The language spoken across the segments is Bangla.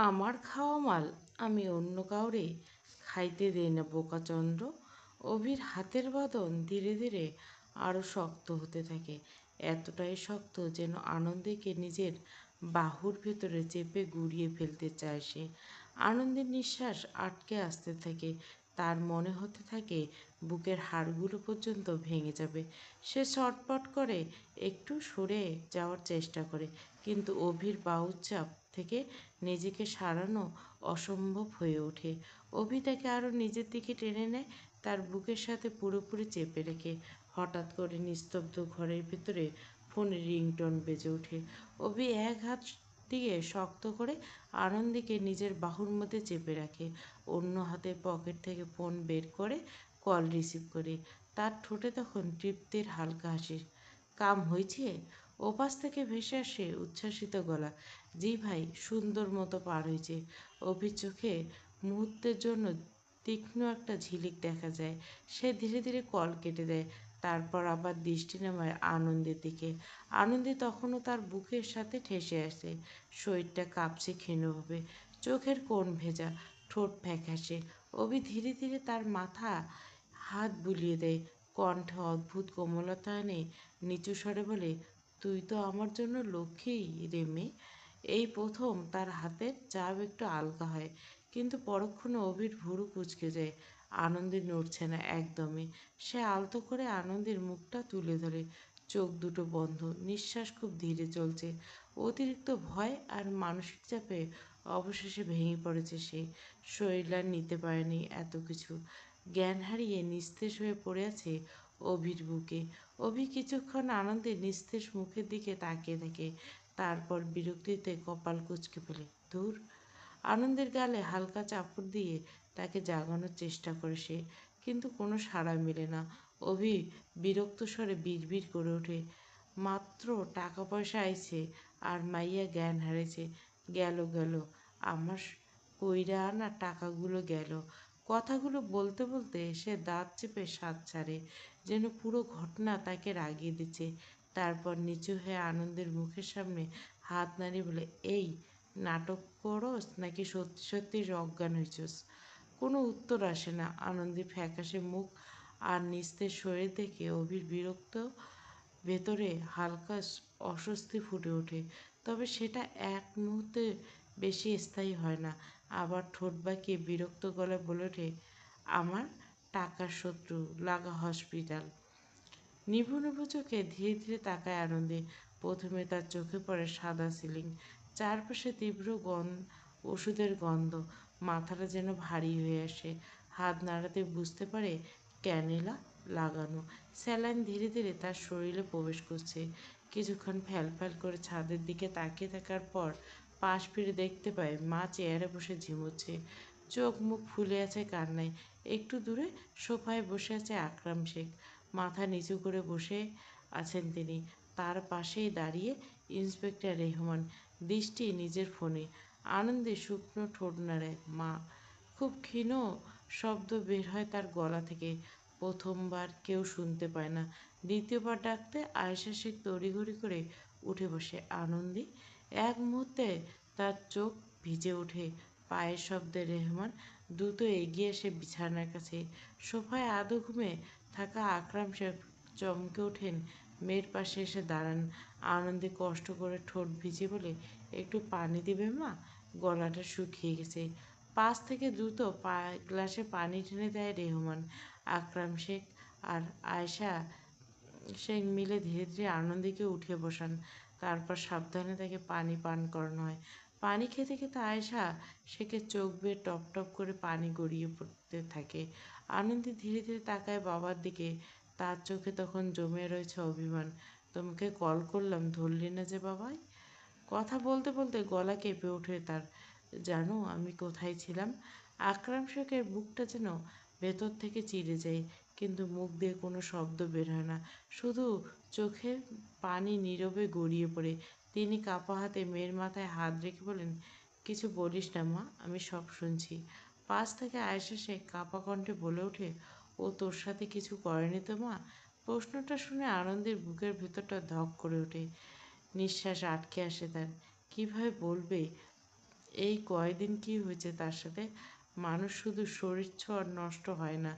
আমার খাওয়া মাল আমি অন্য কাউরে খাইতে দেই না বোকাচন্দ্র। অভির হাতের বাঁধন ধীরে ধীরে আরো শক্ত হতে থাকে, এতটাই শক্ত যেন আনন্দীকে নিজের বাহুর ভেতরে চেপে গুড়িয়ে ফেলতে চায় সে। আনন্দের নিঃশ্বাস আটকে আসতে থাকে, তার মনে হতে থাকে বুকের হাড়গুলো পর্যন্ত ভেঙে যাবে। সে ছটপট করে, একটু সরে যাওয়ার চেষ্টা করে, কিন্তু অভির বাহুর চাপ থেকে নিজেকে সারানো অসম্ভব হয়ে ওঠে। অভি তাকে আরও নিজের দিকে টেনে নেয়, তার বুকের সাথে পুরোপুরি চেপে রেখে। হঠাৎ করে নিস্তব্ধ ঘরের ভেতরে ফোনের রিংটোন বেজে ওঠে। অভি এক হাত দিয়ে শক্ত করে আনন্দীকে নিজের বাহুর মধ্যে চেপে রাখে, অন্য হাতের পকেট থেকে ফোন বের করে কল রিসিভ করে। তার ঠোঁটে তখন তৃপ্তির হালকা হাসি। কাম হয়েছে? ওপাশ থেকে ভেসে আসে উচ্ছ্বাসিত গলা। জি ভাই, সুন্দর মতো পার হয়েছে। অভির চোখে মুহূর্তের জন্য তীক্ষ্ণ একটা ঝিলিক দেখা যায়। সে ধীরে ধীরে কল কেটে দেয়, তারপর আবার দৃষ্টি নামায় আনন্দের দিকে। আনন্দী তখনও তার বুকের সাথে ঠেসে আসে, শরীরটা কাঁপছে ক্ষীণভাবে, চোখের কোণ ভেজা, ঠোঁট ফ্যাকাশে। অভি ধীরে ধীরে তার মাথা হাত বুলিয়ে দেয়, কণ্ঠে অদ্ভুত কোমলতা এনে নিচু স্বরে বলে, তুই তো আমার জন্য লক্ষ্মী রে মেয়ে। এই প্রথম তার হাতের চাপ একটু আলগা হয়, কিন্তু পরক্ষণে অভির ভুরু কুঁচকে যায়। আনন্দে নড়ছে না একদমই। সে আলতো করে আনন্দের মুখটা তুলে ধরে, চোখ দুটো বন্ধ, নিঃশ্বাস খুব ধীরে চলছে। অতিরিক্ত ভয় আর মানসিক চাপে অবশেষে ভেঙে পড়েছে সে। শরীর আর নিতে পারেনি এত কিছু। জ্ঞান হারিয়ে নিস্তেজ হয়ে পড়ে আছে অভির বুকে। অভি কিছুক্ষণ আনন্দের নিস্তেজ মুখের দিকে তাকিয়ে থাকে, তারপর বিরক্তিতে কপাল কুঁচকে ফেলে। ধুর। আনন্দের গালে হালকা চাপড় দিয়ে তাকে জাগানোর চেষ্টা করে সে, কিন্তু কোনো সাড়া মেলে না। অভি বিরক্ত স্বরে বিড়বিড় করে ওঠে, মাত্র টাকা পয়সা আইছে আর মাইয়া জ্ঞান হারিয়েছে। গেল গেল, আমার কইরা আনা টাকাগুলো গেল। কথাগুলো বলতে বলতে সে দাঁত চেপে শ্বাস ছাড়ে, যেন পুরো ঘটনা তাকে রাগিয়ে দিচ্ছে। তারপর নিচু হয়ে আনন্দের মুখের সামনে হাত নাড়িয়ে বলে, এই নাটক করস নাকি সত্যি সত্যি অজ্ঞান হয়েছস? কোনো উত্তর আসে না। আনন্দী ফ্যাকাশে মুখ আর নিস্তেজ শরীর দেখে অভির বিরক্ত ভেতরে হালকা অস্বস্তি ফুটে ওঠে, তবে সেটা এক মুহূর্তে বেশি স্থায়ী হয় না। আবার ঠোঁট বাঁকিয়ে বিরক্ত গলায় বলে ওঠে, আমার টাকার শত্রু লাগা হসপিটাল। নিভু নিভু চোখে ধীরে ধীরে তাকায় আনন্দে। প্রথমে তার চোখে পড়ে সাদা সিলিং, চারপাশে তীব্র ওষুধের গন্ধ। মাথাটা যেন ভারী হয়ে আসে। হাত নাড়াতে বুঝতে পারে ক্যানেলা লাগানো। স্যালাইন ধীরে ধীরে তার শরীরে প্রবেশ করছে। কিছুক্ষণ ফ্যাল ফ্যাল করে ছাদের দিকে তাকিয়ে থাকার পর পাশ ফিরে দেখতে পায় মা চেয়ারে বসে ঝিমোচ্ছে, চোখ মুখ ফুলে আছে কান্নায়। একটু দূরে সোফায় বসে আছে আকরাম শেখ, মাথা নিচু করে বসে আছেন তিনি। তার পাশেই দাঁড়িয়ে ইন্সপেক্টর রেহমান, দৃষ্টি নিজের ফোনে। আনন্দে শুকনো ঠোঁট নাড়ে মা। খুব ক্ষীণ শব্দ বের হয় তার গলা থেকে। প্রথমবার কেউ শুনতে পায় না। দ্বিতীয়বার ডাকতে আয়েশা শেখ তড়িঘড়ি করে উঠে বসে। আনন্দী এক মুহূর্তে তার চোখ ভিজে ওঠে পায়ের শব্দে। রেহমান দ্রুত এগিয়ে এসে বিছানার কাছে। সোফায় আধো ঘুমে থাকা আকরাম শেখ চমকে ওঠেন, মেয়ের পাশে এসে দাঁড়ান। আনন্দে কষ্ট করে ঠোঁট ভিজে বলে, একটু পানি দিবে মা? গলাটা শুকিয়ে গেছে। পাশ থেকে দ্রুত গ্লাসে পানি টেনে দেয় রেহমান। আকরাম শেখ আর আয়েশা শেখ মিলে ধীরে ধীরে আনন্দীকে উঠে বসান, তারপর সাবধানে তাকে পানি পান করানো হয়। পানি খেতে খেতে আয়েশা শেখের চোখ বেয়ে টপ টপ করে পানি গড়িয়ে পড়তে থাকে। আনন্দী ধীরে ধীরে তাকায় বাবার দিকে, তার চোখে তখন জমে রয়েছে অভিমান। তোমাকে কল করলাম, ধরলি না যে বাবাই? কথা বলতে বলতে গলা কেঁপে ওঠে তার। জানো আমি কোথায় ছিলাম? আকরাম শেখের বুকটা যেন ভেতর থেকে চিড়ে যায়, কিন্তু মুখ দিয়ে কোনো শব্দ বের হয় না, শুধু চোখে পানি নীরবে গড়িয়ে পড়ে। তিনি কাঁপা হাতে মেয়ের মাথায় হাত রেখে বলেন, কিছু বলিস না মা, আমি সব শুনছি। পাশ থেকে আয়েশা শেখ কাঁপা কণ্ঠে বলে ওঠে, ও তোর সাথে কিছু করেনি তো মা? প্রশ্নটা শুনে আনন্দের বুকের ভেতরটা ধক করে ওঠে, নিঃশ্বাস আটকে আসে তার। কীভাবে বলবে এই কয়দিন কি হয়েছে তার সাথে? মানুষ শুধু শরীর ছোঁয়ার নষ্ট হয় না,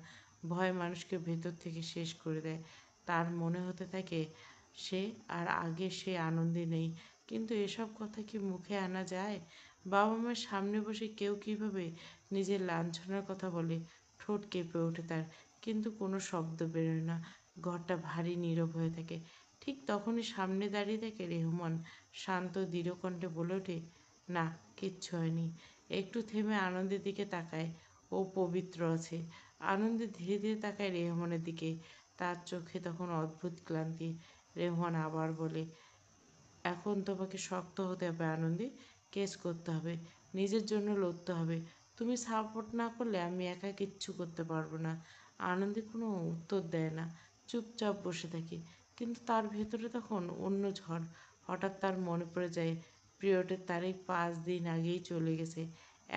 ভয় মানুষকে ভেতর থেকে শেষ করে দেয়। তার মনে হতে থাকে সে আর আগে সে আনন্দে নেই। কিন্তু এসব কথা কি মুখে আনা যায়? বাবা মায়ের সামনে বসে কেউ কিভাবে নিজের লাঞ্ছনার কথা বলে? ঠোঁট কেঁপে ওঠে তার, কিন্তু কোনো শব্দ বেরোয় না। ঘরটা ভারী নীরব হয়ে থাকে। ঠিক তখনই সামনে দাঁড়িয়ে থাকে রেহমান। শান্ত দৃঢ় কণ্ঠে বলে ওঠে, না, কিচ্ছু হয়নি। একটু থেমে আনন্দের দিকে তাকায়। ও পবিত্র আছে। আনন্দে ধীরে ধীরে তাকায় রেহমানের দিকে। তার চোখে তখন অদ্ভুত ক্লান্তি। রেহমান আবার বলে, এখন তোমাকে শক্ত হতে হবে আনন্দী। কেস করতে হবে, নিজের জন্য লড়তে হবে। তুমি সাপোর্ট না করলে আমি একা কিচ্ছু করতে পারবো না। আনন্দী কোনো উত্তর দেয় না, চুপচাপ বসে থাকে। কিন্তু তার ভেতরে তখন অন্য ঝড়। হঠাৎ তার মনে পড়ে যায় পিরিয়ডের তারিখ 5 দিন আগেই চলে গেছে,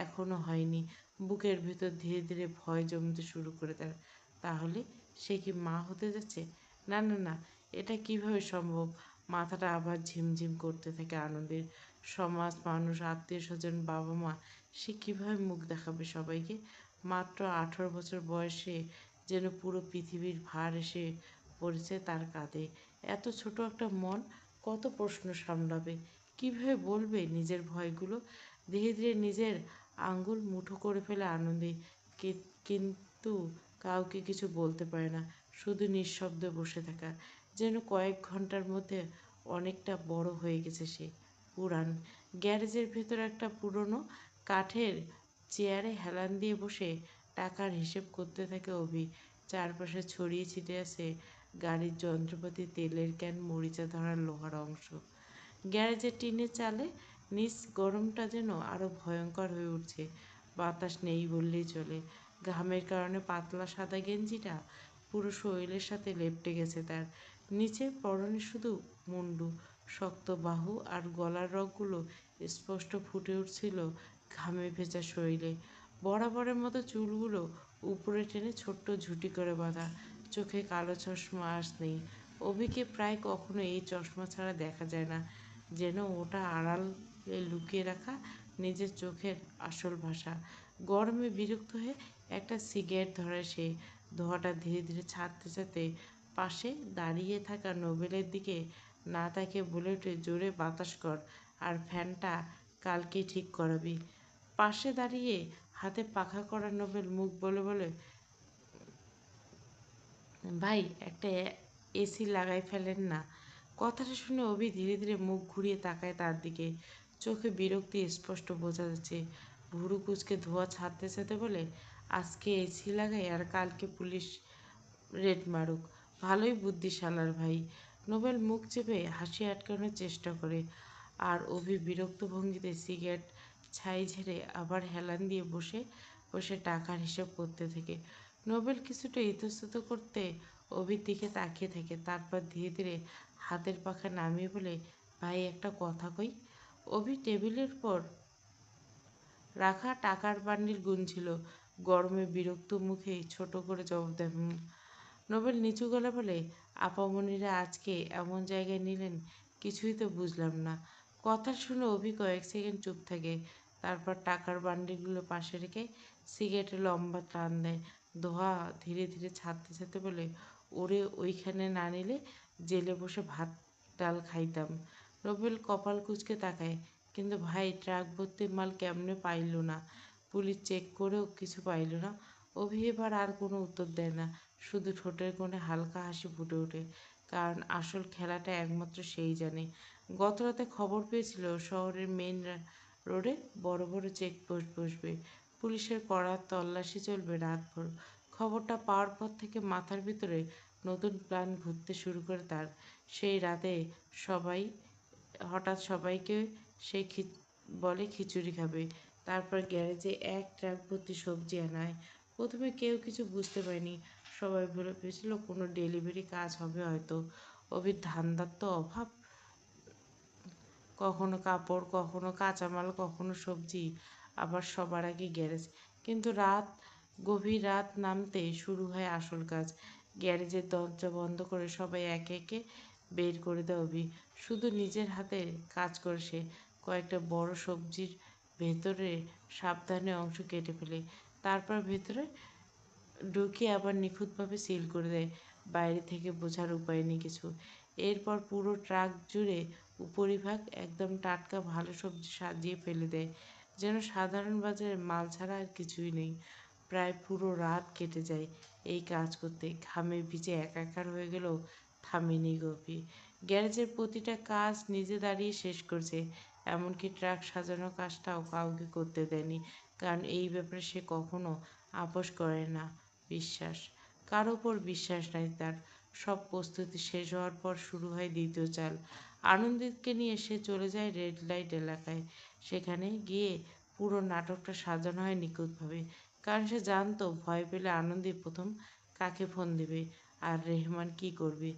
এখনো হয়নি। বুকের ভেতর ধীরে ধীরে ভয় জমতে শুরু করে তার। তাহলে সে কি মা হতে যাচ্ছে? না না না, এটা কিভাবে সম্ভব? মাথাটা আবার ঝিমঝিম করতে থাকে আনন্দের। সমাজ, মানুষ, আত্মীয় স্বজন, বাবা মা, সে কিভাবে মুখ দেখাবে সবাইকে? মাত্র 18 বছর বয়সে যেন পুরো পৃথিবীর ভার এসে পড়েছে তার কাঁধে। এত ছোট একটা মন কত প্রশ্ন সামলাবে? কিভাবে বলবে নিজের ভয়গুলো? ধীরে ধীরে নিজের আঙ্গুল মুঠো করে ফেলে আনন্দে। কিন্তু কাউকে কিছু বলতে পারে না, শুধু নিঃশব্দে বসে থাকা। যেন কয়েক ঘন্টার মধ্যে অনেকটা বড় হয়ে গেছে সে। পুরান গ্যারেজের ভেতর একটা পুরনো কাঠের চেয়ারে হেলান দিয়ে বসে টাকার হিসেব করতে থাকে অভি। চারপাশে ছড়িয়ে ছিটিয়ে আছে গাড়ির যন্ত্রপাতি, তেলের ক্যান, মরিচা ধরার লোহার অংশ। গ্যারেজের টিনের চালে নিচ গরমটা যেন আরো ভয়ঙ্কর হয়ে উঠছে। বাতাস নেই বললেই চলে। ঘামের কারণে পাতলা সাদা গেঞ্জিটা পুরো শরীরের সাথে লেপ্টে গেছে তার। নিচে পরনে শুধু মুন্ডু। শক্ত বাহু আর গলার রগগুলো স্পষ্ট ফুটে উঠছিল ঘামে ভেজা শরীরে। বরাবরের মতো চুলগুলো উপরে টেনে ছোট্ট ঝুঁটি করে বাঁধা। চোখে কালো চশমা আঁশ নেই। অভিকে প্রায় কখনো এই চশমা ছাড়া দেখা যায় না। যেন ওটা আড়ালে লুকিয়ে রাখা নিজের চোখের আসল ভাষা। গরমে বিরক্ত হয়ে একটা সিগারেট ধরে সে। ধোঁয়াটা ধীরে ধীরে ছাড়তে ছাড়তে পাশে দাঁড়িয়ে থাকা নোবেলের দিকে না তাকিয়ে বলে ওঠে, জোরে বাতাস কর, আর ফ্যানটা কালকে ঠিক করাবি। পাশে দাঁড়িয়ে হাতে পাখা করা নোবেল মুখ বলে বলে, ভাই, একটা এসি লাগাই ফেলেন না। কথাটা শুনে অভি ধীরে ধীরে মুখ ঘুরিয়ে তাকায় তার দিকে। চোখে বিরক্তি স্পষ্ট বোঝা যাচ্ছে। ভুরু কুচকে ধোঁয়া ছাড়তে ছাড়তে বলে, আজকে এসি লাগাই আর কালকে পুলিশ রেড মারুক। ভালোই বুদ্ধি শালার ভাই। নোবেল মুখ চেপে হাসি আটকানোর চেষ্টা করে। আর অভি বিরক্ত ভঙ্গিতে সিগারেট ছাই ঝেড়ে আবার হেলান দিয়ে বসে বসে টাকার হিসাব করতে থাকে। নোবেল কিছুটা ইতস্তত করতে অভির দিকে তাকিয়ে থাকে। তারপর ধীরে ধীরে হাতের পাখা নামিয়ে বলে, ভাই, একটা কথা কই। অভি টেবিলের পর রাখা টাকার বান্ডিল গুনছিল। গরমে বিরক্ত মুখে ছোট করে জবাব দেয়, "হুম।" নোবেল নিচু গলা বলে, আপামনিরা আজকে এমন জায়গায় নিলেন, কিছুই তো বুঝলাম না। কথা শুনে অভি কয়েক সেকেন্ড চুপ থাকে। তারপর টাকার বান্ডিলগুলো পাশে রেখে সিগারেটে লম্বা টান দেয়। ধোঁয়া ধীরে ধীরে ছাড়তে ছাড়তে বলে, ওরে ওইখানে না নিলে জেলে বসে ভাত ডাল খাইতাম। নোবেল কপাল কুঁচকে তাকায়, কিন্তু ভাই, ট্রাক ভর্তি মাল কেমনে পাইল না? পুলিশ চেক করেও কিছু পাইল না? অভি এবার আর কোনো উত্তর দেয় না, শুধু ঠোঁটের কোণে হালকা হাসি ফুটে ওঠে। কারণ আসল খেলাটা একমাত্র সেই জানে। গতরাতে খবর পেয়েছিল শহরের মেইন রোডে বড় বড় চেকপোস্ট বসবে, পুলিশের কড়া তল্লাশি চলবে রাতভর। খবরটা পাওয়ার পর থেকে মাথার ভিতরে নতুন প্ল্যান ঘুরতে শুরু করে তার। সেই রাতে সবাই হঠাৎ সবাইকে সে বলে খিচুড়ি খাবে। তারপর গ্যারেজে এক ট্রাক ভর্তি সবজি আনা হয়। প্রথমে কেউ কিছু বুঝতে পারেনি। সবাই ভেবেছিল কোনো ডেলিভারি কাজ হবে হয়তো। অভির ধান্দার তো অভাব। কখনো কাপড়, কখনো কাঁচামাল, কখনো সবজি, আবার সবার আগে গ্যারেজ। কিন্তু গভীর রাত নামতে শুরু হয় আসল কাজ। গ্যারেজের দরজা বন্ধ করে সবাই একে একে বের করে দেয় অভি। শুধু নিজের হাতে কাজ করে সে। কয়েকটা বড় সবজির ভেতরে সাবধানে অংশ কেটে ফেলে, তারপর ভেতরে ঢুকিয়ে আবার নিখুঁতভাবে সিল করে দেয়। বাইরে থেকে বোঝার উপায় নেই কিছু। এরপর পুরো ট্রাক জুড়ে উপরিভাগ একদম টাটকা ভালো সবজি সাজিয়ে ফেলে দেয়, যেন সাধারণ বাজারে মাল ছাড়া আর কিছুই নেই। প্রায় পুরো রাত কেটে যায় এই কাজ করতে, ঘামে ভিজে একাকার হয়ে গেলেও থামেনি গভীর। গ্যারেজের প্রতিটা কাজ নিজে দাঁড়িয়ে শেষ করছে, এমনকি ট্রাক সাজানোর কাজটাও কাউকে করতে দেয়নি, কারণ এই ব্যাপারে সে কখনো আপোস করে না। বিশ্বাস, কারো ওপর বিশ্বাস নাই তার। সব প্রস্তুতি শেষ হওয়ার পর শুরু হয় দ্বিতীয় চাল। আনন্দিতকে নিয়ে সে চলে যায় রেড লাইট এলাকায়। সেখানে গিয়ে পুরো নাটকটা সাজানো হয় নিখুঁতভাবে, কারণ সে জানতো ভয় পেলে আনন্দী প্রথম কাকে ফোন দেবে আর রেহমান কি করবে।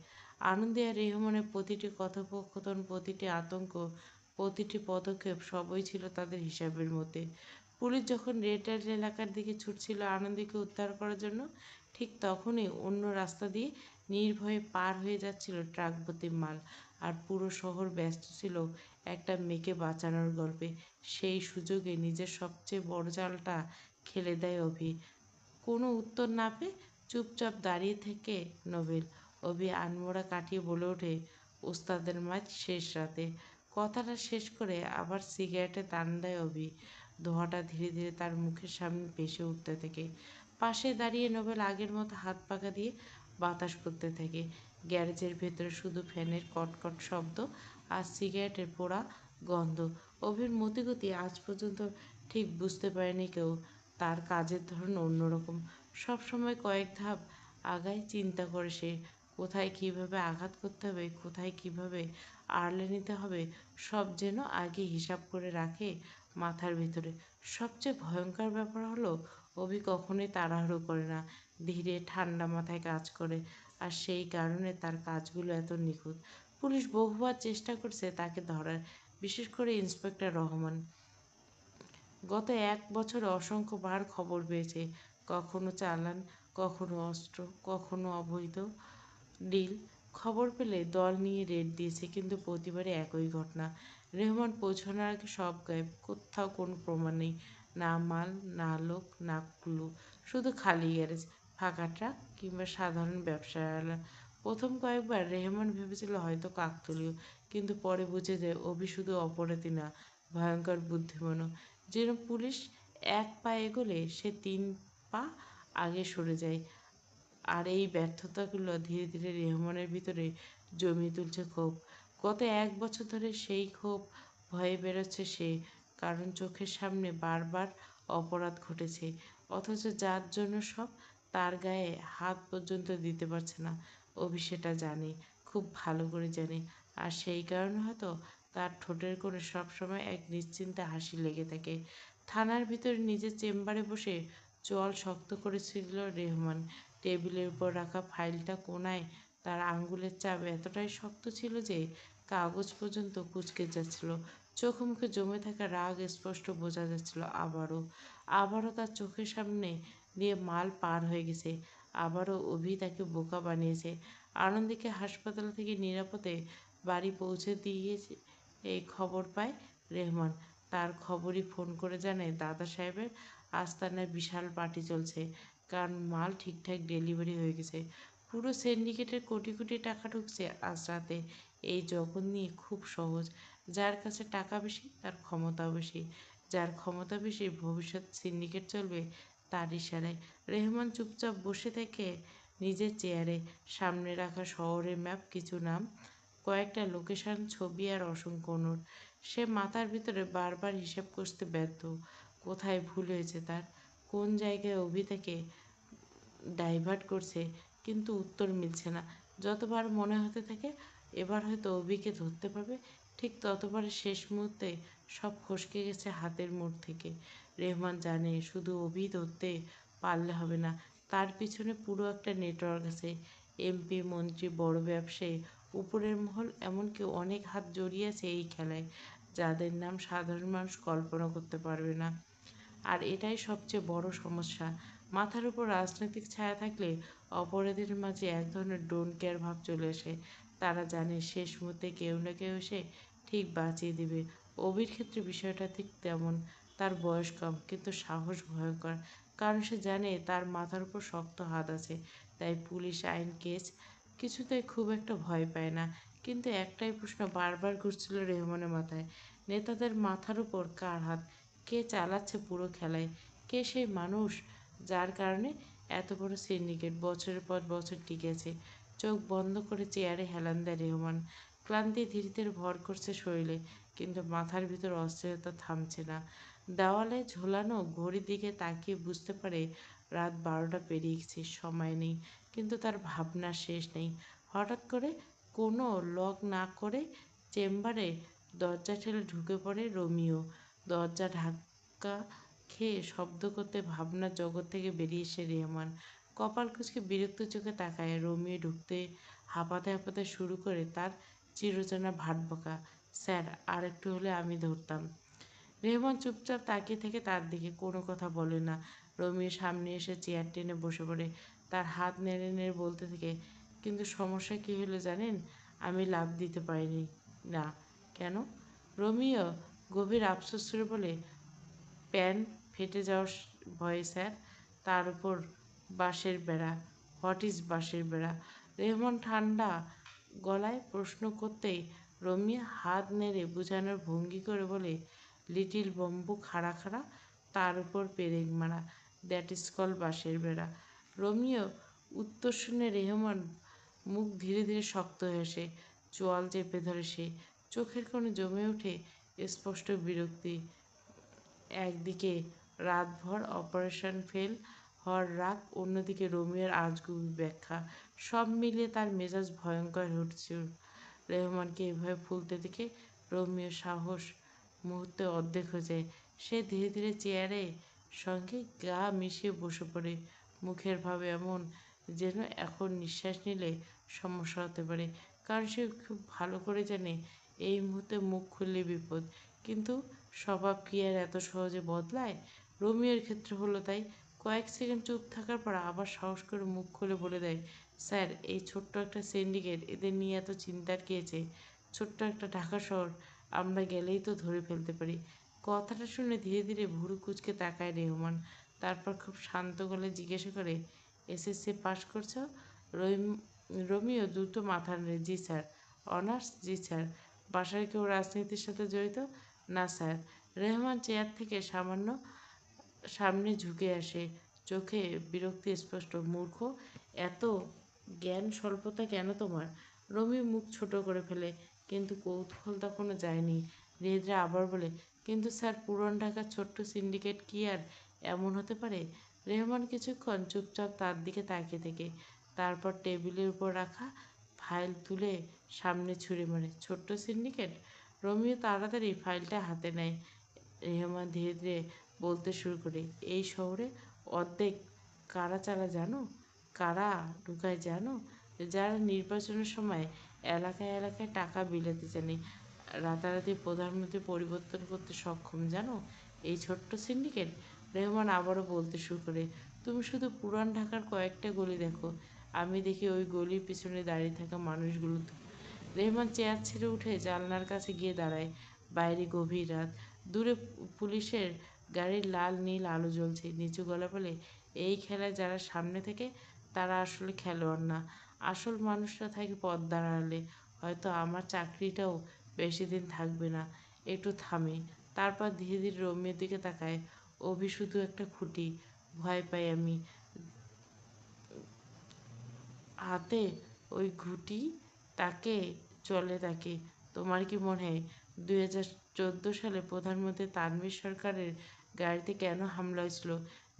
আনন্দী আর রেহমানের প্রতিটি কথোপকথন, প্রতিটি আতঙ্ক, প্রতিটি পদক্ষেপ সবই ছিল তাদের হিসাবের মধ্যে। পুলিশ যখন রেড লাইট এলাকার দিকে ছুটছিল আনন্দীকে উদ্ধার করার জন্য, ঠিক তখনই অন্য রাস্তা দিয়ে নির্ভয়ে পার হয়ে যাচ্ছিল ট্রাক ভর্তি মাল। আর পুরো শহর ব্যস্ত ছিল একটা মেয়েকে বাঁচানোর গল্পে। সেই সুযোগে নিজের সবচেয়ে বড় চালটা খেলে দেয় অভি। কোনো উত্তর না পেয়ে চুপচাপ দাঁড়িয়ে থেকে নোবেল। অভি আনমোড়া কাটিয়ে বলে ওঠে, ওস্তাদের ম্যাচ শেষ রাতে। কথাটা শেষ করে আবার সিগারেটে টান দেয় অভি। ধোঁয়াটা ধীরে ধীরে তার মুখের সামনে ভেসে উঠতে থাকে। পাশে দাঁড়িয়ে নোবেল আগের মতো হাত পাকা দিয়ে বাতাস করতে থাকে। গ্যারেজের ভেতরে শুধু ফ্যানের কটকট শব্দ আর সিগারেটের পোড়া গন্ধ। অভির মতিগতি আজ পর্যন্ত ঠিক বুঝতে পারেনি কেউ। তার কাজের ধরন অন্যরকম, সবসময় কয়েক ধাপ আগায় চিন্তা করে সে। কোথায় কিভাবে আঘাত করতে হবে, কোথায় কিভাবে আড়লে নিতে হবে, সব যেন আগে হিসাব করে রাখে মাথার ভিতরে। সবচেয়ে ভয়ঙ্কর ব্যাপার হলো অভি কখনোই তাড়াহুড়ো করে না, ধীরে ঠান্ডা মাথায় কাজ করে। আর সেই কারণে তার কাজগুলো এত নিখুঁত। পুলিশ বহুবার চেষ্টা করছে তাকে ধরার, বিশেষ করে ইন্সপেক্টর রহমান। গত ১ বছরে অসংখ্যবার খবর পেয়েছে, কখনো চালান, কখনো অস্ত্র, কখনো অবৈধ ডিল। খবর পেলে দল নিয়ে রেড দিয়েছে, কিন্তু প্রতিবারই একই ঘটনা। রেহমান পৌঁছানোর আগে সব গায়েব, কোথাও কোনো প্রমাণ নেই। না মাল, না লোক, না ক্লু, শুধু খালি গ্যারেজ, ফাঁকা ট্রাক কিংবা সাধারণ ব্যবসায়ীরা। প্রথম কয়েকবার রেহমান ভেবেছিল হয়তো কাকতালীয়, কিন্তু পরে বুঝে যায় অভি শুধু অপরাধী না, ভয়ঙ্কর বুদ্ধিমানও। যেন পুলিশ ১ পা এগোলে সে ৩ পা আগে সরে যায়। আর এই ব্যর্থতাগুলো ধীরে ধীরে রেহমানের ভিতরে জমিয়ে তুলছে ক্ষোভ। গত ১ বছর ধরে সেই ক্ষোভ ভয়ে বেরোচ্ছে সে, কারণ চোখের সামনে বারবার অপরাধ ঘটেছে, অথচ যার জন্য সব, তার গায়ে হাত পর্যন্ত দিতে পারছে না। অভি সেটা জানে, খুব ভালো করে জানে। আর সেই কারণে হয়তো তার ঠোঁটের কোণে সবসময় এক নিশ্চিন্তে হাসি লেগে থাকে। থানার ভিতরে নিজের চেম্বারে বসে চোয়াল শক্ত করেছিল রেহমান। টেবিলের উপর রাখা ফাইলটা কোণায় তার আঙুলের চাপ এতটাই শক্ত ছিল যে কাগজ পর্যন্ত কুঁচকে যাচ্ছিল। চোখ মুখে জমে থাকা রাগ স্পষ্ট বোঝা যাচ্ছিল। আবারও তার চোখের সামনে দিয়ে মাল পার হয়ে গেছে। আবারও অভি তাকে বোকা বানিয়েছে। আনন্দীকে হাসপাতাল থেকে নিরাপদে বাড়ি পৌঁছে দিয়েছে এই খবর পায় রেহমান। তার খবরই ফোন করে জানায় দাদা সাহেবের আস্তানায় বিশাল পার্টি চলছে, কারণ মাল ঠিকঠাক ডেলিভারি হয়ে গেছে। পুরো সিন্ডিকেটের কোটি কোটি টাকা ঢুকছে আজ রাতে। এই জগৎ নিয়ে খুব সহজ, যার কাছে টাকা বেশি তার ক্ষমতাও বেশি, যার ক্ষমতা বেশি ভবিষ্যৎ সিন্ডিকেট চলবে তার ইশারায়। রেহমান চুপচাপ বসে থেকে নিজের চেয়ারে, সামনে রাখা শহরের ম্যাপ, কিছু নাম, কয়েকটা লোকেশন ছবি আর অসংখ্য নোট। সে মাথার ভিতরে বারবার হিসাব করতে ব্যর্থ, কোথায় ভুল হয়েছে তার, কোন জায়গায় অভি থেকে ডাইভার্ট করছে, কিন্তু উত্তর মিলছে না। যতবার মনে হতে থাকে এবার হয়তো অভিকে ধরতে পারবে, ঠিক ততবারে শেষ মুহূর্তে সব ফসকে গেছে হাতের মুঠ থেকে। রেহমান জানে শুধু অভি ধরতে পারলে হবে না, তার পিছনে পুরো একটা নেটওয়ার্ক আছে। এমপি, মন্ত্রী, বড় ব্যবসায়ী, উপরের মহল, এমনকি অনেক হাত জড়িয়ে আছে এই খেলায়, যাদের নাম সাধারণ মানুষ কল্পনা করতে পারবে না। আর এটাই সবচেয়ে বড় সমস্যা। মাথার উপর রাজনৈতিক ছায়া থাকলে অপরাধীর মাঝে এক ধরনের ডোন্ট কেয়ার ভাব চলে আসে। তারা জানে শেষ মুহূর্তে কেউ না কেউ এসে ঠিক বাঁচিয়ে দেবে। অভির ক্ষেত্রে বিষয়টা ঠিক তেমন। তার বয়স কম কিন্তু সাহস ভয়ঙ্কর, কারণ সে জানে তার মাথার উপর শক্ত হাত আছে। তাই পুলিশ, আইন, কেস কিছুতেই খুব একটা ভয় পায় না। কিন্তু একটাই প্রশ্ন বারবার ঘুরছিল রেহমানের মাথায়, নেতাদের মাথার উপর কার হাত? কে চালাচ্ছে পুরো খেলায়? কে সেই মানুষ যার কারণে এত বড় সিন্ডিকেট বছরের পর বছর টিকেছে? চোখ বন্ধ করে চেয়ারে হেলান দেয় রেহমান। ক্লান্তি ধীরে ধীরে ভর করছে শরীরে, কিন্তু মাথার ভিতর অস্থিরতা থামছে না। দেওয়ালে ঝোলানো ঘড়ির দিকে তাকিয়ে বুঝতে পারে রাত 12টা পেরিয়ে গেছে, সময় নেই। কিন্তু তার ভাবনার শেষ নেই। হঠাৎ করে কোনো লক না করে চেম্বারে দরজা ঠেলে ঢুকে পড়ে রোমিও। দরজা ধাক্কা খেয়ে শব্দ করতে ভাবনার জগৎ থেকে বেরিয়ে এসে রেহমান কপাল কুঁচকে বিরক্ত চোখে তাকায়। রোমিও ঢুকতে হাঁপাতে হাঁপাতে শুরু করে তার চিরচেনা ভাট বকা, স্যার আর একটু হলে আমি ধরতাম। রেহমান চুপচাপ তাকিয়ে থেকে তার দিকে, কোনো কথা বলে না। রোমিও সামনে এসে চেয়ার টেনে বসে পড়ে, তার হাত নেড়ে নেড়ে বলতে থাকে, কিন্তু সমস্যা কী হলো জানেন? আমি লাফ দিতে পারিনি। না। কেন? রোমিও গভীর আফসোস করে বলে, প্যান্ট ফেটে যাওয়ার ভয়ে স্যার। তার উপর বাঁশের বেড়া। হোয়াট ইজ বাঁশের বেড়া? রেহমান ঠান্ডা গলায় প্রশ্ন করতেই রোমিও হাত নেড়ে বোঝানোর ভঙ্গি করে বলে, লিটিল বম্বু খাড়া খাড়া, তার উপর পেরেক মারা, দ্যাট ইজ কল বাঁশের বেড়া। রোমিও উত্তর শুনে রেহমান মুখ ধীরে ধীরে শক্ত হয়ে আসে, চোয়াল চেপে ধরে সে, চোখের কোণে জমে ওঠে স্পষ্ট বিরক্তি। একদিকে রাতভর অপারেশন ফেল হওয়ার রাগ, অন্যদিকে রোমিওর আজগুবি ব্যাখ্যা, সব মিলিয়ে তার মেজাজ ভয়ঙ্কর হয়ে উঠছিল। রেহমানকে এভাবে ফুলতে দেখে রোমিওর সাহস মুহূর্তে অর্ধেক হয়ে যায়। সে ধীরে ধীরে চেয়ারে সঙ্গে গা মিশিয়ে বসে পড়ে, মুখের ভাব এমন যেন এখন নিঃশ্বাস নিলে সমস্যা হতে পারে, কারণ সে খুব ভালো করে জানে এই মুহূর্তে মুখ খুললে বিপদ। কিন্তু স্বভাব কি আর এত সহজে বদলায়? রোমিওর ক্ষেত্রে হলো তাই। কয়েক সেকেন্ড চুপ থাকার পর আবার সাহস করে মুখ খুলে বলে দেয়, স্যার এই ছোট্ট একটা সিন্ডিকেট, এদের নিয়ে এত চিন্তার কী আছে? ছোট্ট একটা ঢাকা শহর, আমরা গেলেই তো ধরে ফেলতে পারি। কথাটা শুনে ধীরে ধীরে ভুরু কুঁচকে তাকায় রেহমান, তারপর খুব শান্ত গলায় জিজ্ঞাসা করে, এসএসসি পাস করছো? রোমিও দ্রুত মাথা নাড়ে, জি স্যার। অনার্স? জি স্যার। বাসায় কেউ রাজনীতির সাথে জড়িত? না স্যার। রেহমান চেয়ার থেকে সামান্য সামনে ঝুঁকে আসে, চোখে বিরক্তি স্পষ্ট, মূর্খ, এত জ্ঞান স্বল্পতা কেন তোমার? রমি মুখ ছোট করে ফেলে, কিন্তু কৌতূহল তখনও যায়নি। ধীরে ধীরে আবার বলে, কিন্তু স্যার পুরান ঢাকার ছোট্ট সিন্ডিকেট কি আর এমন হতে পারে? রেহমান কিছুক্ষণ চুপচাপ তার দিকে তাকিয়ে থেকে, তারপর টেবিলের উপর রাখা ফাইল তুলে সামনে ছুঁড়ে মারে, ছোট্ট সিন্ডিকেট? রোমিও তাড়াতাড়ি ফাইলটা হাতে নেয়। রেহমান ধীরে ধীরে বলতে শুরু করে, এই শহরে অর্ধেক কারা চালা জানো? কারা ঢুকায় জানো? যারা নির্বাচনের সময় এলাকায় এলাকায় টাকা বিলাতে জানে, রাতারাতি প্রধানমন্ত্রী পরিবর্তন করতে সক্ষম জানো? এই ছোট্ট সিন্ডিকেট। রেহমান আবারও বলতে শুরু করে, তুমি শুধু পুরান ঢাকার কয়েকটা গলি দেখো, আমি দেখি ওই গলির পিছনে দাঁড়িয়ে থাকা মানুষগুলো। রেহমান চেয়ার ছেড়ে উঠে জানলার কাছে গিয়ে দাঁড়ায়। বাইরে গভীর রাত, দূরে পুলিশের গাড়ির লাল নীল আলো জ্বলছে। নিচু গলা বলে, এই খেলায় যারা সামনে থেকে তারা আসলে খেলোয়াড় না, আসল মানুষরা থাকে পর্দার আড়ালে। হয়তো আমার চাকরিটাও বেশি দিন থাকবে না। একটু থামে, তারপর ধীরে ধীরে রোমিওর দিকে তাকায়, অভি শুধু একটা খুঁটি, ভয় পাই আমি। হাতে ওই ঘুঁটি, তাকে চলে তাকে। তোমার কি মনে হয় 2014 সালে প্রধানমন্ত্রী তানভীর সরকারের গাড়িতে কেন হামলা হয়েছিল?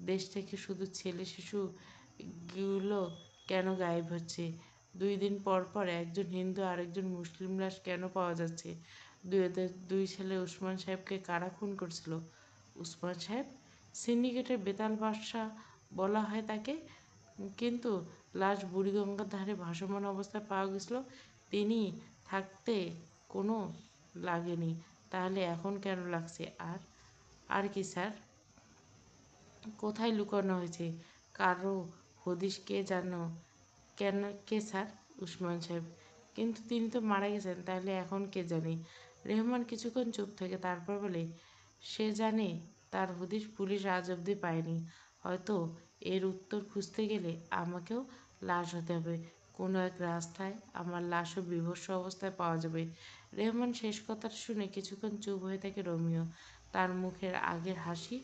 দেশ থেকে শুধু ছেলে শিশুগুলো কেন গায়েব হচ্ছে? 2 দিন পর পর একজন হিন্দু আর একজন মুসলিম লাশ কেন পাওয়া যাচ্ছে? 2002 সালে উসমান সাহেবকে কারা খুন করছিল? উসমান সাহেব সিন্ডিকেটের বেতাল বাদশা বলা হয় তাকে, কিন্তু লাশ বুড়িগঙ্গার ধারে ভাসমান অবস্থায় পাওয়া গেছিল। তিনি থাকতে কোনো লাগেনি, তাহলে এখন কেন লাগছে? আর আর কি স্যার? কোথায় লুকানো হয়েছে? কারো হদিশ কে জানো? কেন? কে স্যার? উসমান সাহেব। কিন্তু তিনি তো মারা গেছেন, তাহলে এখন কে জানে? রেহমান কিছুক্ষণ চুপ থাকে, তারপর বলে, সে জানে তার হদিস পুলিশ আজ অবধি পায়নি। হয়তো এর উত্তর খুঁজতে গেলে আমাকেও লাশ হতে হবে। কোনো এক রাস্তায় আমার লাশও বিভৎস অবস্থায় পাওয়া যাবে। রেহমান শেষ কথাটা শুনে কিছুক্ষণ চুপ হয়ে থাকে রোমিও। তার মুখের আগের হাসি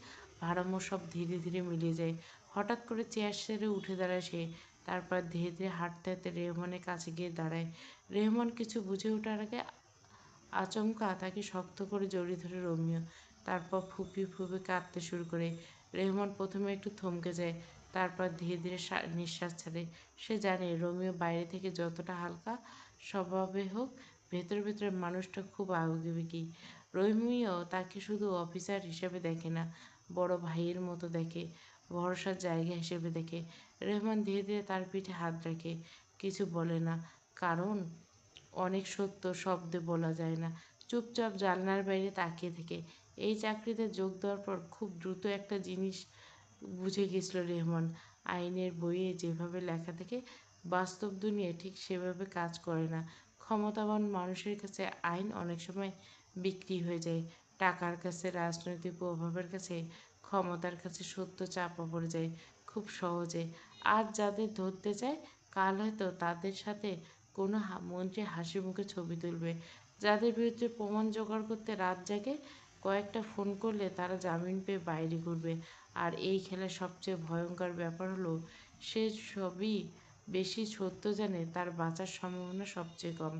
ভারসাম্য সব ধীরে ধীরে মিলিয়ে যায়। হঠাৎ করে চেয়ার ছেড়ে উঠে দাঁড়ায় সে। তারপর ধীরে ধীরে হাঁটতে হাঁটতে রেহমানের কাছে গিয়ে দাঁড়ায়। রেহমান কিছু বুঝে ওঠার আগে আচমকা তাকে শক্ত করে জড়িয়ে ধরে রোমিও। তারপর ফুঁপিয়ে ফুঁপিয়ে কাঁদতে শুরু করে। রেহমান প্রথমে একটু থমকে যায়, তারপর ধীরে ধীরে নিঃশ্বাস ছাড়ে। সে জানে রোমিও বাইরে থেকে যতটা হালকা স্বভাবে হোক, ভেতরে ভেতরে মানুষটা খুব আবেগী। রোমিও তাকে শুধু অফিসার হিসেবে দেখে না, বড় ভাইয়ের মতো দেখে, ভরসার জায়গা হিসেবে দেখে। রেহমান ধীরে ধীরে তার পিঠে হাত রাখে, কিছু বলে না, কারণ অনেক সত্য শব্দে বলা যায় না। চুপচাপ জানলার বাইরে তাকিয়ে থেকে। এই চাকরিতে যোগ দেওয়ার পর খুব দ্রুত একটা জিনিস বুঝে গেছিল রেহমান। আইনের বইয়ে যেভাবে লেখা থাকে, বাস্তব দুনিয়ায় ঠিক সেভাবে কাজ করে না। ক্ষমতাবান মানুষের কাছে আইন অনেক সময় বিক্রি হয়ে যায়। টাকার কাছে, রাজনৈতিক প্রভাবের কাছে, ক্ষমতার কাছে সত্য চাপা পড়ে যায় খুব সহজে। আজ যাদের ধরতে চায়, কাল হয়তো তাদের সাথে কোনো মন্ত্রী হাসি মুখে ছবি তুলবে। যাদের বিরুদ্ধে প্রমাণ জোগাড় করতে রাত জাগে, কয়েকটা ফোন করলে তারা জামিন পেয়ে বাইরে ঘুরবে। আর এই খেলার সবচেয়ে ভয়ঙ্কর ব্যাপার হলো, সে সবই বেশি সত্য জানে, তার বাঁচার সম্ভাবনা সবচেয়ে কম।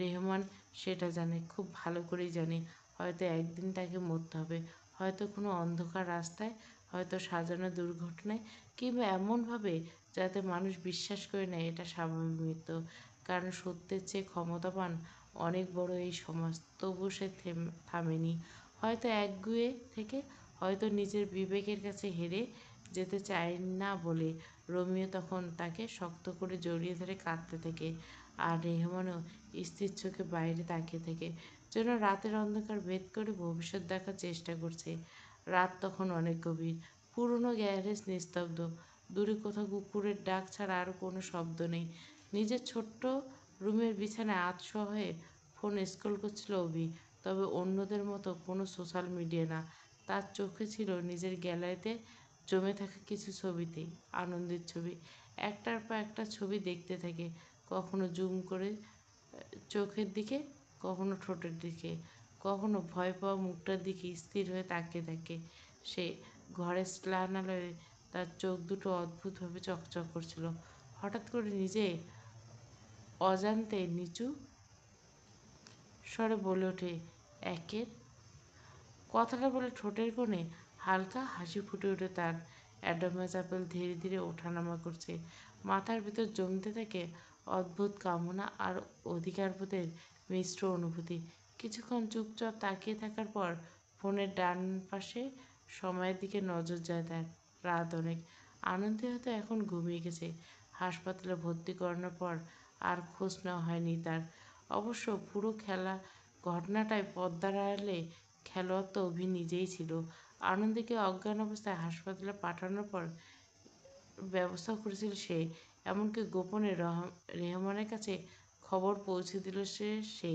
রেহমান সেটা জানে, খুব ভালো করেই জানে। হয়তো একদিন তাকে মরতে হবে, হয়তো কোনো অন্ধকার রাস্তায়, হয়তো সাজানো দুর্ঘটনায়, কিংবা এমনভাবে যাতে মানুষ বিশ্বাস করে নেয় এটা স্বাভাবিক মৃত্যু। কারণ সত্যের চেয়ে ক্ষমতাবান অনেক বড় এই সমাজ, তবু সে থামেনি। হয়তো একগুঁয়ে থেকে, হয়তো নিজের বিবেকের কাছে হেরে যেতে চায় না বলে। রোমিও তখন তাকে শক্ত করে জড়িয়ে ধরে কাঁদতে থাকে, আর রেহমানও স্থির চোখে বাইরে তাকিয়ে থাকে, যেন রাতের অন্ধকার ভেদ করে ভবিষ্যৎ দেখার চেষ্টা করছে। রাত তখন অনেক গভীর। পুরনো গ্যারেজ নিস্তব্ধ। দূরে কোথাও কুকুরের ডাক ছাড়া আর কোনো শব্দ নেই। নিজের ছোট্ট রুমের বিছানায় আধশোয়া ফোন স্ক্রল করছিল অভি। তবে অন্যদের মতো কোনো সোশ্যাল মিডিয়া না। তার চোখে ছিল নিজের গ্যালারিতে জমে থাকা কিছু ছবিতে আনন্দের ছবি। একটার পর একটা ছবি দেখতে থাকে, কখনো জুম করে চোখের দিকে, কখনো ঠোঁটের দিকে, কখনো ভয় পাওয়া মুখটার দিকে স্থির হয়ে তাকিয়ে থাকে সে। ঘরের স্নান আলোয় তার চোখ দুটো অদ্ভুতভাবে চকচক করছিল। হঠাৎ করে নিজে অজান্তে নিচু স্বরে বলে ওঠে, একের। কথাটা বলে ঠোঁটের কোণে হালকা হাসি ফুটে ওঠে তার। অ্যাডামাস আপেল ধীরে ধীরে ওঠানামা করছে। মাথার ভিতর জমতে থাকে অদ্ভুত কামনা আর অধিকারবোধের মিশ্র অনুভূতি। কিছুক্ষণ চুপচাপ তাকিয়ে থাকার পর ফোনের ডান পাশে সময়ের দিকে নজর যায় তার। রাত অনেক। আনন্দে হয়তো এখন ঘুমিয়ে গেছে। হাসপাতালে ভর্তি করানোর পর আর খোঁজ নেওয়া হয়নি তার। অবশ্য পুরো ঘটনাটায় পর্দার আড়ালে খেলোয়াড় তো অভি নিজেই ছিল। আনন্দকে অজ্ঞান অবস্থায় হাসপাতালে পাঠানোর পর ব্যবস্থা করেছিল সে। এমনকি গোপনে রেহমানের কাছে খবর পৌঁছে দিল সে।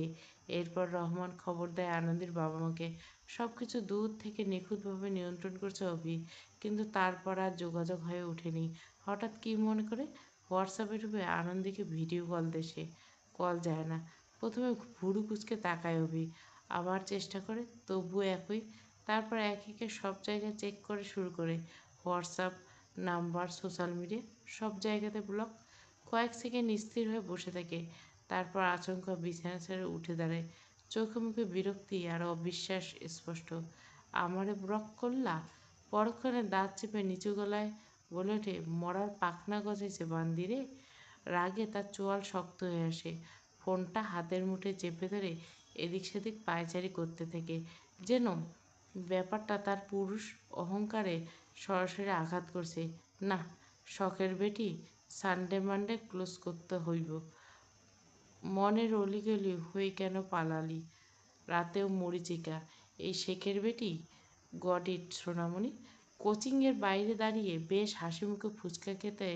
এরপর রহমান খবর দেয় আনন্দের বাবা মাকে। সব কিছু দূর থেকে নিখুঁতভাবে নিয়ন্ত্রণ করছে অভি, কিন্তু তারপর আর যোগাযোগ হয়ে ওঠেনি। হঠাৎ কী মনে করে হোয়াটসঅ্যাপে ঢুকে আনন্দীকে ভিডিও কল দেয় সে। কল যায় না। প্রথমে ভুরু কুঁচকে তাকায় অভি, আবার চেষ্টা করে, তবুও একই। তারপর একে একে সব জায়গায় চেক করে শুরু করে, হোয়াটসঅ্যাপ নাম্বার, সোশ্যাল মিডিয়া, সব জায়গাতে ব্লক। কয়েক সেকেন্ড স্থির হয়ে বসে থাকে, তারপর আচমকা বিছানা ছেড়ে উঠে দাঁড়ায়। চোখে মুখে বিরক্তি আর অবিশ্বাস স্পষ্ট। আমারে ব্লক করলা? পরক্ষণে দাঁত চেপে নিচু গলায় বলে ওঠে, মরার পাখনা গজাইছে বান্দিরে। রাগে তার চোয়াল শক্ত হয়ে আসে। ফোনটা হাতের মুঠোয় চেপে ধরে এদিক সেদিক পায়চারি করতে থাকে, যেন ব্যাপারটা তার পুরুষ অহংকারে সরাসরি আঘাত করছে। না, শখের বেটি, সানডে মানডে ক্লোজ করতে হইব। মনের অলিগলি হয়ে কেন পালালি? রাতেও মরীচিকা, এই শেখের বেটি। গট ইট সোনামণি। কোচিংয়ের বাইরে দাঁড়িয়ে বেশ হাসিমুখে ফুচকা খেতে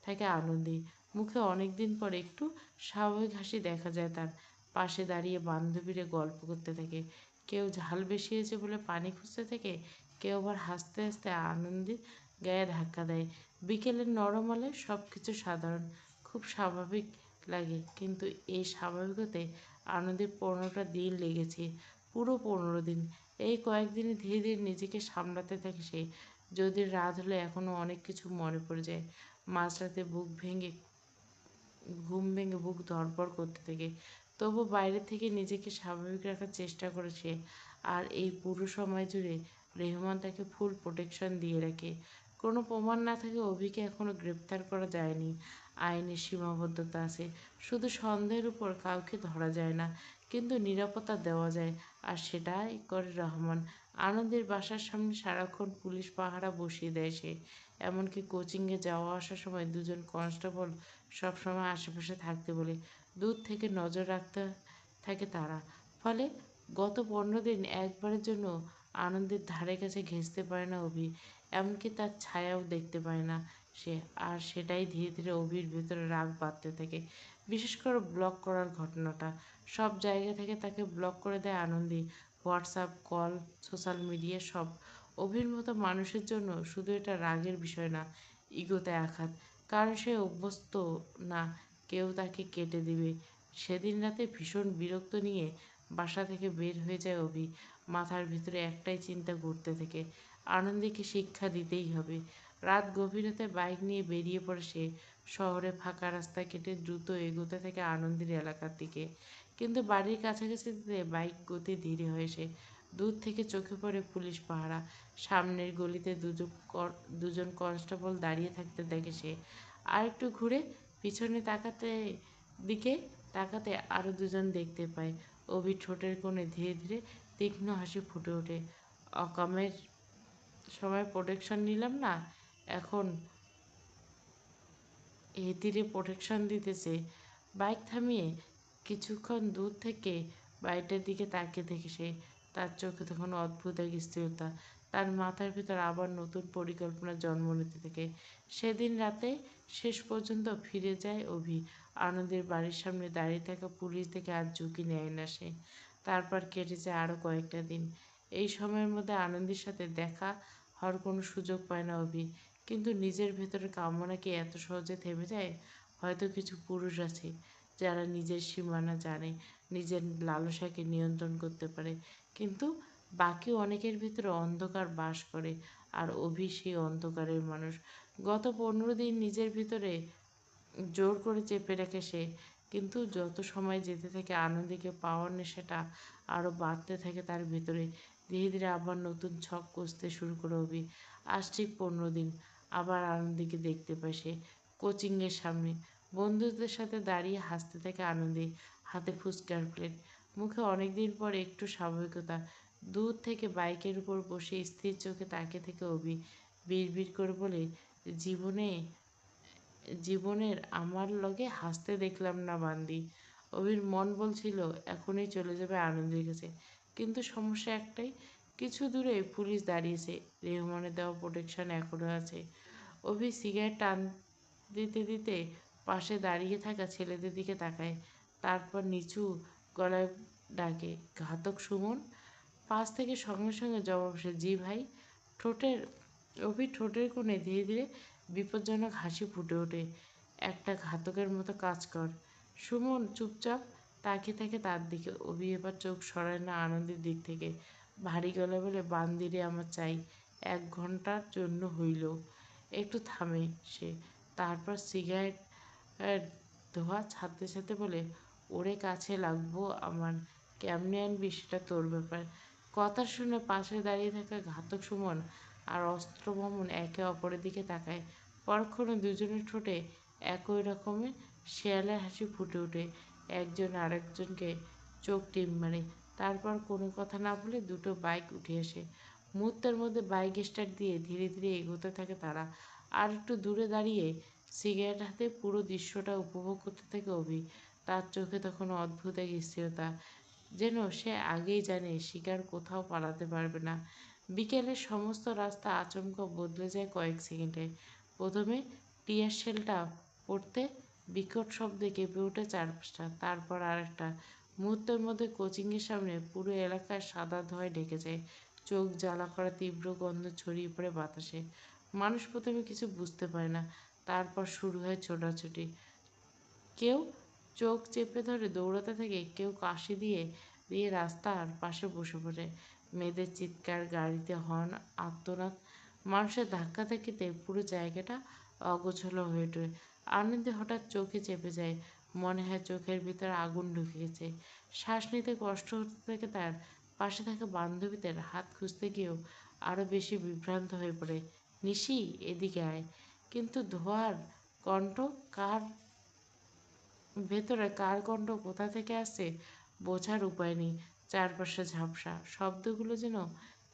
থাকে আনন্দী। মুখে অনেক দিন পর একটু স্বাভাবিক হাসি দেখা যায় তার। পাশে দাঁড়িয়ে বান্ধবীরা গল্প করতে থাকে। কেউ ঝাল বেশি হয়েছে বলে পানি খুঁজতে থাকে, কেউ আবার হাসতে হাসতে আনন্দের গায়ে ধাক্কা দেয়। বিকেলের নরম আলোয় সব কিছু সাধারণ, খুব স্বাভাবিক লাগে। কিন্তু এই স্বাভাবিকতায় আনন্দের 15টা দিন লেগেছে, পুরো 15 দিন। এই কয়েকদিনে ধীরে ধীরে নিজেকে সামলাতে থাকে সে। যদি রাত হলে এখনও অনেক কিছু মনে পড়ে যায়। মাঝরাতে ঘুম ভেঙে বুক ধড়ফড় করতে থাকে। তবু বাইরে থেকে নিজেকে স্বাভাবিক রাখার চেষ্টা করে সে। আর এই পুরো সময় জুড়ে রেহমান তাকে ফুল প্রোটেকশন দিয়ে রাখে। কোনো প্রমাণ না থাকে অভিকে এখনও গ্রেপ্তার করা যায়নি। আইনের সীমাবদ্ধতা আছে, শুধু সন্দেহের উপর কাউকে ধরা যায় না, কিন্তু নিরাপত্তা দেওয়া যায়। আর সেটাই করে রহমান। আনন্দের বাসার সামনে সারাক্ষণ পুলিশ পাহারা বসিয়ে দেয় সে। এমনকি কোচিংয়ে যাওয়া আসার সময় দুজন কনস্টেবল সবসময় আশেপাশে থাকতে বলে। দূর থেকে নজর রাখতে থাকে তারা। ফলে গত 15 দিন একবারের জন্য আনন্দের ধারে কাছে ঘেঁষতে পারে না অভি। এমনকি তার ছায়াও দেখতে পায় না সে। আর সেটাই ধীরে ধীরে অভির ভেতরে রাগ বাড়তে থাকে। বিশেষ করে ব্লক করার ঘটনাটা। সব জায়গা থেকে তাকে ব্লক করে দেয় Anandi. WhatsApp, call, social media সব। অভির মতো মানুষের জন্য শুধু এটা রাগের বিষয় না, ইগোতে আঘাত। কারণ সে অভ্যস্ত না কেউ তাকে কেটে দিবে। সেদিন রাতে ভীষণ বিরক্ত নিয়ে বাসা থেকে বের হয়ে যায় অভি। মাথার ভিতরে একটাই চিন্তা ঘুরতে থাকে, আনন্দীকে শিক্ষা দিতেই হবে। রাত গভীরতে বাইক নিয়ে বেরিয়ে পড়ে সে। শহরে ফাঁকা রাস্তা কেটে দ্রুত এগোতে থাকে আনন্দের এলাকার দিকে। কিন্তু বাড়ির কাছাকাছি বাইক গতি ধীরে হয় সে। দূর থেকে চোখে পড়ে পুলিশ পাহারা। সামনের গলিতে দুজন কনস্টেবল দাঁড়িয়ে থাকতে দেখে সে। আর একটু ঘুরে পিছনে দিকে তাকাতে আরও দুজন দেখতে পায়। অভি ঠোঁটের কোণে ধীরে ধীরে তীক্ষ্ণ হাসি ফুটে ওঠে। অকামের সময় প্রোটেকশন নিলাম না, এখন এই তীরে প্রোটেকশন দিতেছে। বাইক থামিয়ে কিছুক্ষণ দূর থেকে বাড়িটার দিকে তাকিয়ে দেখে সে। তার চোখে তখন অদ্ভুত এক স্থিরতা। তার মাথার ভিতর আবার নতুন পরিকল্পনা জন্ম নিতে থাকে। সেদিন রাতে শেষ পর্যন্ত ফিরে যায় অভি। আনন্দের বাড়ির সামনে দাঁড়িয়ে থাকা পুলিশ দেখে আর ঝুঁকি নেয় না সে। তারপর কেটেছে আরও কয়েকটা দিন। এই সময়ের মধ্যে আনন্দের সাথে দেখা হওয়ার কোনো সুযোগ পায় না অভি। কিন্তু নিজের ভেতরের কামনা কি এত সহজে থেমে যায়? হয়তো কিছু পুরুষ আছে যারা নিজের সীমানা জানে, নিজের লালসাকে নিয়ন্ত্রণ করতে পারে। কিন্তু বাকি অনেকের ভিতরে অন্ধকার বাস করে। আর অভি সেই অন্ধকারের মানুষ। গত 15 দিন নিজের ভিতরে জোর করে চেপে রাখে সে। কিন্তু যত সময় যেতে থাকে আনন্দীকে পাওয়ার নেশাটা আরও বাড়তে থাকে তার ভিতরে। ধীরে ধীরে আবার নতুন ছক কষতে শুরু করে অভি। আজ ঠিক 15 দিন আবার আনন্দীকে দেখতে পায় সে কোচিংয়ের সামনে। বন্ধুদের সাথে দাঁড়িয়ে হাসতে থাকে আনন্দী, হাতে ফুচকার প্লেট, মুখে অনেকদিন পর একটু স্বাভাবিকতা। দূর থেকে বাইকের উপর বসে স্থির চোখে তাকিয়ে থেকে অভি বিড়বিড় করে বলে, জীবনে জীবনের আমার লগে হাসতে দেখলাম না বান্দি। অভির মন বলছিল এখনই চলে যাবে আনন্দের কাছে। কিন্তু সমস্যা একটাই, কিছু দূরে পুলিশ দাঁড়িয়েছে, রেহমানের দেওয়া প্রোটেকশন এখনও আছে। অভি সিগারেট টান দিতে দিতে পাশে দাঁড়িয়ে থাকা ছেলেদের দিকে তাকায়। তারপর নিচু গলায় ডাকে, ঘাতক সুমন। পাশ থেকে সঙ্গে সঙ্গে জবাব আসে, জি ভাই। ঠোঁটের অভির ঠোঁটের কোণে ধীরে ধীরে বিপজ্জনক হাসি ফুটে ওঠে। একটা ঘাতকের মতো কাজ কর। সুমন চুপচাপ তাকিয়ে থাকে তার দিকে। অভি এবার চোখ সরায় না আনন্দের দিক থেকে। ভারী গলায় বলে, বান্দিরে আমার চাই, 1 ঘন্টার জন্য হইলেও। একটু থামে সে। তারপর সিগারেট ধোঁয়া ছাড়তে ছাড়তে বলে, ওরে কাছে লাগবো আমার, কেমনে আনবি সেটা তোর ব্যাপার। কথা শুনে পাশে দাঁড়িয়ে থাকা ঘাতক সুমন আর অস্ত্র মামুন একে অপরের দিকে তাকায়। পরক্ষণে দুজনের ঠোঁটে একই রকমের শেয়ালের হাসি ফুটে ওঠে। একজন আরেকজনকে চোখ টিপ মারে। তারপর কোনো কথা না বলে দুটো বাইক উঠে আসে। মুহূর্তের মধ্যে বাইক স্টার্ট দিয়ে ধীরে ধীরে এগোতে থাকে তারা। আর একটু দূরে দাঁড়িয়ে সিগারেট হাতে পুরো দৃশ্যটা উপভোগ করতে থাকে অভি। তার চোখে তখন অদ্ভুত এক স্থিরতা, যেন সে আগেই জানে শিকার কোথাও পালাতে পারবে না। বিকেলের সমস্ত রাস্তা আচমকা বদলে যায় কয়েক সেকেন্ডে। প্রথমে টিয়ার শেলটা পড়তে বিকট শব্দে কেঁপে ওঠে চারপাশটা, তারপর আরেকটা। মুহূর্তের মধ্যে কোচিংয়ের সামনে পুরো এলাকায় সাদা ধোঁয়ায় ঢেকে যায়। চোখ জ্বালা করা তীব্র গন্ধ ছড়িয়ে পড়ে বাতাসে। মানুষ প্রথমে কিছু বুঝতে পারে না, তারপর শুরু হয় ছোটাছুটি। কেউ চোখ চেপে ধরে দৌড়াতে থাকে, কেউ কাশি দিয়ে দিয়ে রাস্তার পাশে বসে পড়ে। মেয়েদের চিৎকার, গাড়িতে হর্ন, আর্তনাদ, মানুষের ধাক্কাধাক্কিতে পুরো জায়গাটা অগোছালো হয়ে ওঠে। আনন্দে হঠাৎ চোখে চেপে যায়, মনে হয় চোখের ভিতর আগুন ঢুকে গেছে। শ্বাস নিতে কষ্ট হতে থাকে তার। পাশে থাকা বান্ধবীদের হাত খুঁজতে গিয়েও আরও বেশি বিভ্রান্ত হয়ে পড়ে। নিশি, এদিকে আয়। কিন্তু ধোয়ার কণ্ঠ কার ভেতরে কার কণ্ঠ কোথা থেকে আসছে বোঝার উপায় নেই। চারপাশে ঝাপসা, শব্দগুলো যেন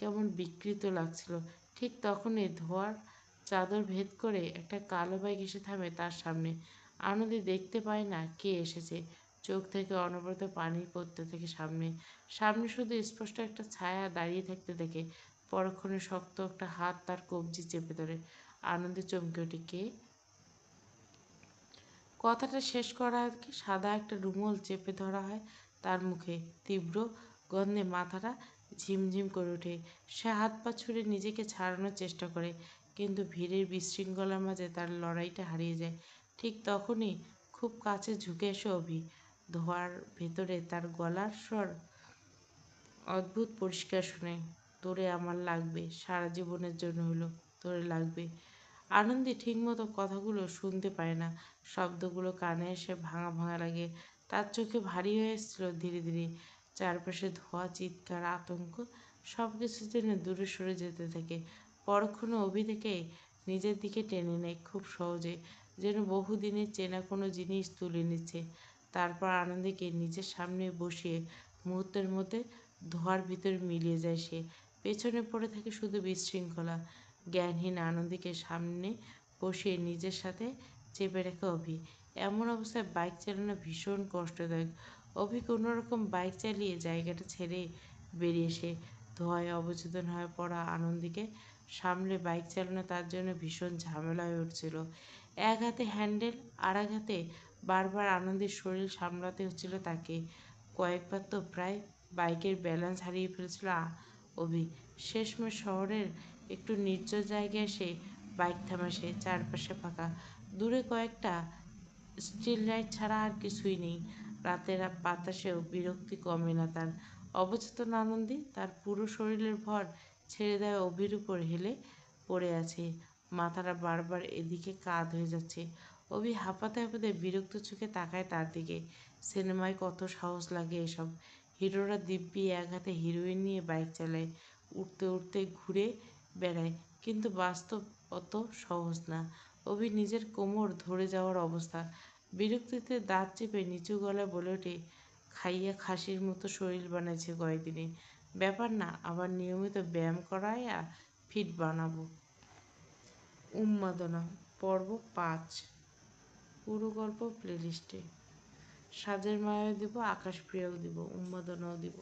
কেমন বিকৃত লাগছিল। ঠিক তখনই ধোঁয়ার চাদর ভেদ করে একটা কালো বাইক এসে থামে তার সামনে। আনন্দে দেখতে পায় না কে এসেছে। চোখ থেকে অনবরত পানি পড়তে থাকে সামনে। সামনে শুধু স্পষ্ট একটা ছায়া দাঁড়িয়ে থাকতে দেখে। পরক্ষণে শক্ত একটা হাত তার কবজি চেপে ধরে। আনন্দে চমকে ওঠে, কে? কথাটা শেষ করার আগে সাদা একটা রুমাল চেপে ধরা হয় তার মুখে। তীব্র গন্ধে মাথাটা ঝিমঝিম করে ওঠে। সে হাত পা ছুড়ে নিজেকে ছাড়ানোর চেষ্টা করে, কিন্তু ভিড়ের বিশৃঙ্খলার মাঝে তার লড়াইটা হারিয়ে যায়। ঠিক তখনই খুব কাছে ঝুঁকে এসে অভি। ধোঁয়ার ভেতরে তার গলার স্বর অদ্ভুত পরিষ্কার শোনে, তোরে আমার লাগবে, সারা জীবনের জন্য হলো, তোরে লাগবে। আনন্দে ঠিকমতো কথাগুলো শুনতে পায় না, শব্দগুলো কানে এসে ভাঙা ভাঙা লাগে। তার চোখে ভারী হয়ে এসেছিল ধীরে ধীরে। চারপাশে ধোঁয়া, চিৎকার, আতঙ্ক, সব কিছু যেন দূরে সরে যেতে থাকে। পরক্ষণে অভি থেকে নিজের দিকে টেনে নেয় খুব সহজে, যেন বহুদিনের চেনা কোনো জিনিস তুলে নিচ্ছে। তারপর আনন্দকে নিজের সামনে বসিয়ে মুহূর্তের মধ্যে ধোঁয়ার ভিতরে মিলিয়ে যায় সে। পেছনে পড়ে থাকে শুধু বিশৃঙ্খলা। জ্ঞানহীন আনন্দীকে সামনে বসিয়ে নিজের সাথে চেপে রাখে অভি। এমন অবস্থায় বাইক চালানো ভীষণ কষ্টদায়ক। অভি কোনোরকম বাইক চালিয়ে জায়গাটা ছেড়ে বেরিয়ে এসে ধোঁয়ায় অবচেতন হয়ে পড়া আনন্দীকে সামলে বাইক চালানো তার জন্য ভীষণ ঝামেলা হয়ে উঠছিল। এক হাতে হ্যান্ডেল, আর এক হাতে বারবার আনন্দের শরীর সামলাতে হচ্ছিল তাকে। কয়েকবার তো প্রায় বাইকের ব্যালেন্স হারিয়ে ফেলেছিল অভি। শেষমেশ শহরের একটু নির্জন জায়গায় এসে বাইক থামে সে। চারপাশে ফাঁকা, দূরে কয়েকটা স্ট্রিট লাইট ছাড়া আর কিছুই নেই। রাতের বাতাসেও বিরক্তি কমে না তার। অবচেতন আনন্দী তার পুরো শরীরের ভর ছেড়ে দেয় অভির উপর হেলে পড়ে আছে। মাথাটা বারবার এদিকে কাত হয়ে যাচ্ছে। অভি হাঁপাতে হাঁপাতে বিরক্ত চোখে তাকায় তার দিকে। সিনেমায় কত সাহস লাগে এসব। হিরোরা দিব্যি এক হাতে হিরোইন নিয়ে বাইক চালায়, উঠতে উঠতে ঘুরে বেড়ায়, কিন্তু বাস্তব অত সহজ না। অভি নিজের কোমর ধরে যাওয়ার অবস্থা। বিরক্তিতে দাঁত চেপে নিচু গলায় বলে ওঠে, খাইয়া খাসির মতো শরীর বানাইছে কয়দিনে, ব্যাপার না, আবার নিয়মিত ব্যায়াম করাইয়া ফিট বানাবো। উন্মাদনা পর্ব 5। পুরো গল্প প্লেলিস্টে। সাজের মায়াও দিব, আকাশপ্রিয়াও দিব, উন্মাদনাও দিব।